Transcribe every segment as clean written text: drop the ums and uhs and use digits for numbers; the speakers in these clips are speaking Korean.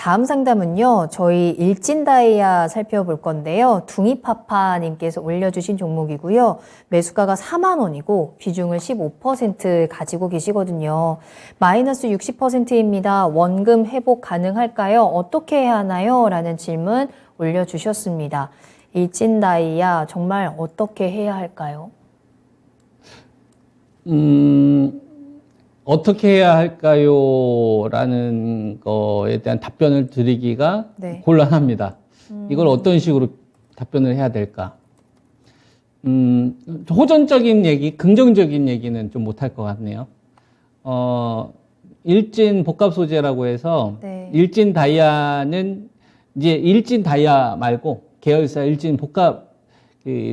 다음 상담은요, 저희 일진다이아 살펴볼 건데요. 둥이파파님께서 올려주신 종목이고요. 매수가가 4만 원이고 비중을 15% 가지고 계시거든요. 마이너스 60%입니다. 원금 회복 가능할까요? 어떻게 해야 하나요? 라는 질문 올려주셨습니다. 일진다이아 정말 어떻게 해야 할까요? 어떻게 해야 할까요? 라는 거에 대한 답변을 드리기가 네. 곤란합니다. 이걸 어떤 식으로 답변을 해야 될까? 호전적인 얘기, 긍정적인 얘기는 좀 못할 것 같네요. 일진 복합 소재라고 해서 네. 일진 다이아는 이제 일진 다이아 말고 계열사 일진 복합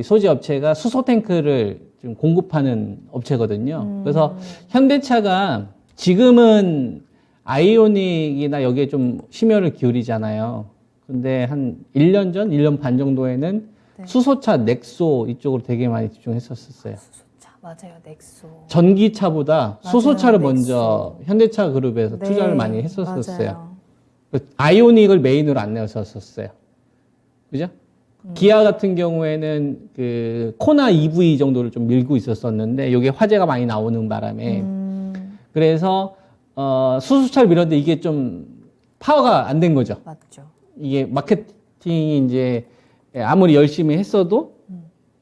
소재 업체가 수소 탱크를 좀 공급하는 업체거든요. 그래서 현대차가 지금은 아이오닉이나 여기에 좀 심혈을 기울이잖아요. 근데 한 1년 전, 1년 반 정도에는 네. 수소차 넥소 이쪽으로 되게 많이 집중했었어요. 수소차, 맞아요. 넥소. 전기차보다 맞아요, 수소차를 넥소. 먼저 현대차 그룹에서 네, 투자를 많이 했었어요. 맞아요. 아이오닉을 메인으로 안 내었었어요. 그죠? 기아 같은 경우에는 그 코나 EV 정도를 좀 밀고 있었었는데 이게 화제가 많이 나오는 바람에 그래서 수소차를 밀었는데 이게 좀 파워가 안 된 거죠. 맞죠. 이게 마케팅이 이제 아무리 열심히 했어도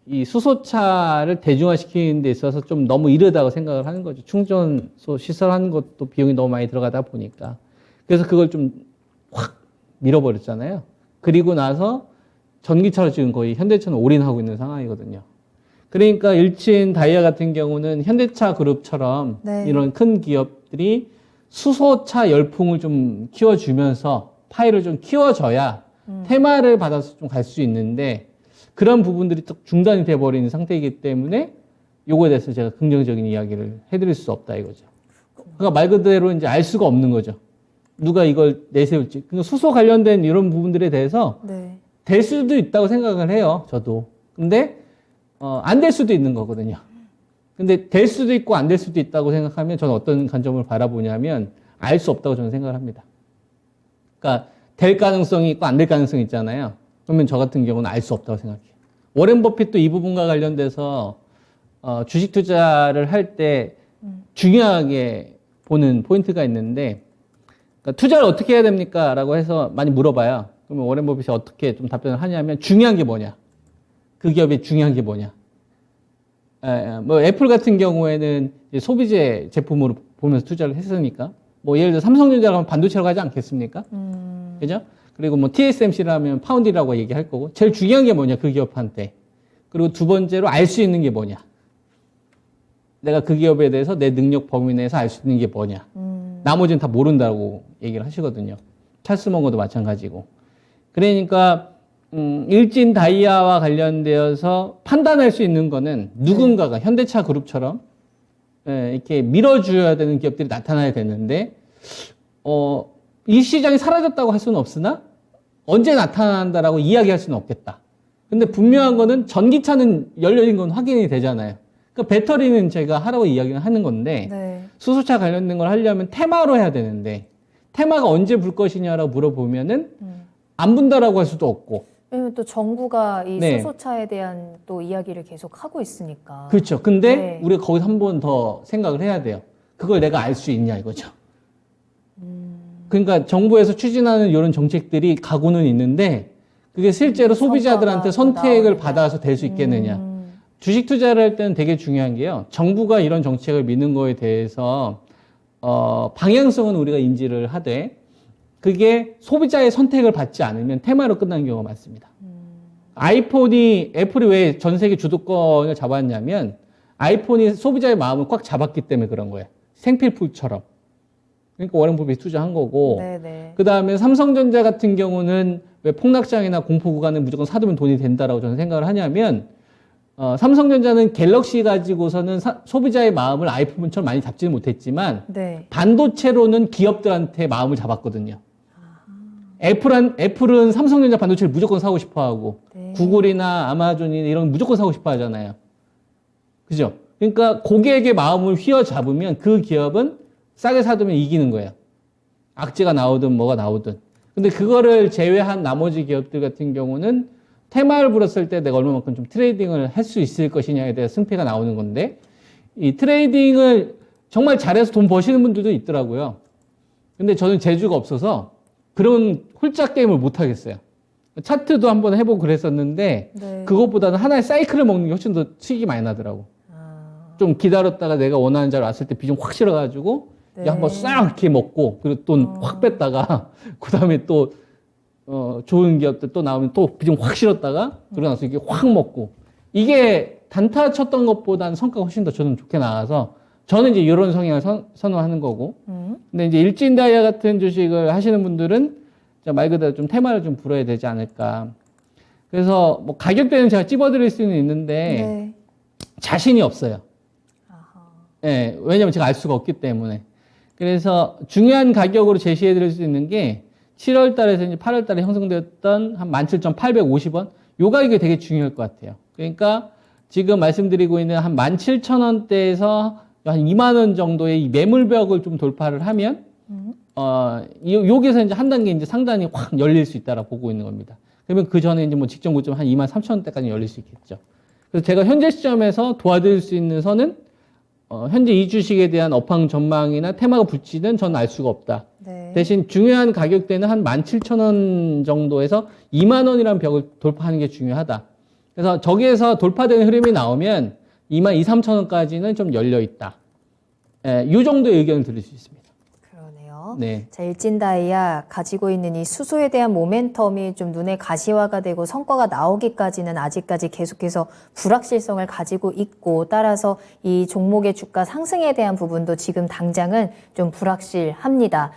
이 수소차를 대중화시키는 데 있어서 좀 너무 이르다고 생각을 하는 거죠. 충전소 시설하는 것도 비용이 너무 많이 들어가다 보니까. 그래서 그걸 좀 확 밀어버렸잖아요. 그리고 나서 전기차로 지금 거의 현대차는 올인하고 있는 상황이거든요. 그러니까 일진 다이아 같은 경우는 현대차 그룹처럼 네. 이런 큰 기업들이 수소차 열풍을 좀 키워주면서 파이를 좀 키워줘야 테마를 받아서 좀 갈 수 있는데 그런 부분들이 또 중단이 돼버리는 상태이기 때문에 요거에 대해서 제가 긍정적인 이야기를 해드릴 수 없다 이거죠. 그러니까 말 그대로 이제 알 수가 없는 거죠. 누가 이걸 내세울지. 그러니까 수소 관련된 이런 부분들에 대해서 네. 될 수도 있다고 생각을 해요, 저도. 근데, 안 될 수도 있는 거거든요. 근데 될 수도 있고 안 될 수도 있다고 생각하면 저는 어떤 관점을 바라보냐면 알 수 없다고 저는 생각을 합니다. 그러니까 될 가능성이 있고 안 될 가능성이 있잖아요. 그러면 저 같은 경우는 알 수 없다고 생각해요. 워렌 버핏도 이 부분과 관련돼서, 주식 투자를 할 때 중요하게 보는 포인트가 있는데, 그러니까 투자를 어떻게 해야 됩니까? 라고 해서 많이 물어봐요. 그러면 워렌 버핏이 어떻게 좀 답변을 하냐면 중요한 게 뭐냐? 그 기업의 중요한 게 뭐냐? 뭐 애플 같은 경우에는 소비재 제품으로 보면서 투자를 했으니까 뭐 예를 들어 삼성전자라면 반도체라고 하지 않겠습니까? 그죠? 그리고 뭐 TSMC라면 파운드라고 얘기할 거고 제일 중요한 게 뭐냐? 그 기업한테. 그리고 두 번째로 알 수 있는 게 뭐냐? 내가 그 기업에 대해서 내 능력 범위 내에서 알 수 있는 게 뭐냐? 나머지는 다 모른다고 얘기를 하시거든요. 찰스 먼거도 마찬가지고. 그러니까 일진 다이아와 관련되어서 판단할 수 있는 거는 누군가가 현대차 그룹처럼 이렇게 밀어줘야 되는 기업들이 나타나야 되는데 이 시장이 사라졌다고 할 수는 없으나 언제 나타난다라고 이야기할 수는 없겠다. 근데 분명한 거는 전기차는 열려진 건 확인이 되잖아요. 그러니까 배터리는 제가 하라고 이야기를 하는 건데 네. 수소차 관련된 걸 하려면 테마로 해야 되는데 테마가 언제 불 것이냐라고 물어보면은 안 분다라고 할 수도 없고. 왜냐면 또 정부가 이 네. 수소차에 대한 또 이야기를 계속 하고 있으니까. 그렇죠. 근데 네. 우리가 거기서 한 번 더 생각을 해야 돼요. 그걸 내가 알 수 있냐 이거죠. 그러니까 정부에서 추진하는 이런 정책들이 가고는 있는데 그게 실제로 소비자들한테 선택을 받아서 될 수 있겠느냐. 주식 투자를 할 때는 되게 중요한 게요. 정부가 이런 정책을 미는 거에 대해서 방향성은 우리가 인지를 하되 그게 소비자의 선택을 받지 않으면 테마로 끝나는 경우가 많습니다. 애플이 왜 전 세계 주도권을 잡았냐면 아이폰이 소비자의 마음을 꽉 잡았기 때문에 그런 거예요. 생필품처럼. 그러니까 워렌 버핏이 투자한 거고. 네네. 그 다음에 삼성전자 같은 경우는 왜 폭락장이나 공포 구간에 무조건 사두면 돈이 된다라고 저는 생각을 하냐면 삼성전자는 갤럭시 가지고서는 소비자의 마음을 아이폰처럼 많이 잡지는 못했지만 네. 반도체로는 기업들한테 마음을 잡았거든요. 애플은 삼성전자 반도체를 무조건 사고 싶어 하고, 네. 구글이나 아마존이나 이런 거 무조건 사고 싶어 하잖아요. 그죠? 그러니까 고객의 마음을 휘어잡으면 그 기업은 싸게 사두면 이기는 거예요. 악재가 나오든 뭐가 나오든. 근데 그거를 제외한 나머지 기업들 같은 경우는 테마를 불었을 때 내가 얼마만큼 좀 트레이딩을 할 수 있을 것이냐에 대해 승패가 나오는 건데, 이 트레이딩을 정말 잘해서 돈 버시는 분들도 있더라고요. 근데 저는 재주가 없어서 그런 홀짝 게임을 못 하겠어요. 차트도 한번 해보고 그랬었는데, 네. 그것보다는 하나의 사이클을 먹는 게 훨씬 더 수익이 많이 나더라고. 좀 기다렸다가 내가 원하는 자리 왔을 때 비중 확 실어가지고, 네. 이제 한번 싹 이렇게 먹고, 그리고 돈 확 뺐다가, 그 다음에 또, 좋은 기업들 또 나오면 또 비중 확 실었다가, 그러고 나서 이게 확 먹고. 이게 단타 쳤던 것보다는 성과가 훨씬 더 저는 좋게 나와서, 저는 이제 이런 성향을 선호하는 거고. 근데 이제 일진다이아 같은 주식을 하시는 분들은 말 그대로 좀 테마를 좀 불어야 되지 않을까. 그래서 뭐 가격대는 제가 찝어드릴 수는 있는데, 네. 자신이 없어요. 예, 왜냐면 제가 알 수가 없기 때문에. 그래서 중요한 가격으로 제시해 드릴 수 있는 게 7월 달에서 이제 8월 달에 형성되었던 한 17,850원. 요 가격이 되게 중요할 것 같아요. 그러니까 지금 말씀드리고 있는 한 17,000원대에서 한 2만 원 정도의 이 매물벽을 좀 돌파를 하면 여기서 이제 한 단계 이제 상단이 확 열릴 수 있다라고 보고 있는 겁니다. 그러면 그 전에 이제 뭐 직전 고점 한 23,000원대까지 열릴 수 있겠죠. 그래서 제가 현재 시점에서 도와드릴 수 있는 선은 현재 이 주식에 대한 업황 전망이나 테마가 붙지는 저는 알 수가 없다. 네. 대신 중요한 가격대는 한 17,000원 정도에서 2만 원이라는 벽을 돌파하는 게 중요하다. 그래서 저기에서 돌파되는 흐름이 나오면 2만 2, 3,000원까지는 좀 열려 있다. 예, 이 정도의 의견을 드릴 수 있습니다. 그러네요. 네. 자, 일진다이아 가지고 있는 이 수소에 대한 모멘텀이 좀 눈에 가시화가 되고 성과가 나오기까지는 아직까지 계속해서 불확실성을 가지고 있고, 따라서 이 종목의 주가 상승에 대한 부분도 지금 당장은 좀 불확실합니다.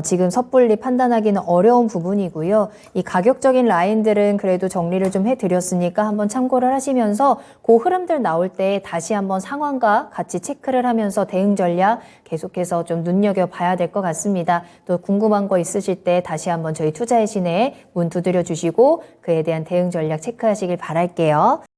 지금 섣불리 판단하기는 어려운 부분이고요. 이 가격적인 라인들은 그래도 정리를 좀 해드렸으니까 한번 참고를 하시면서 그 흐름들 나올 때 다시 한번 상황과 같이 체크를 하면서 대응 전략 계속해서 좀 눈여겨봐야 될 것 같습니다. 또 궁금한 거 있으실 때 다시 한번 저희 투자의 신에 문 두드려 주시고 그에 대한 대응 전략 체크하시길 바랄게요.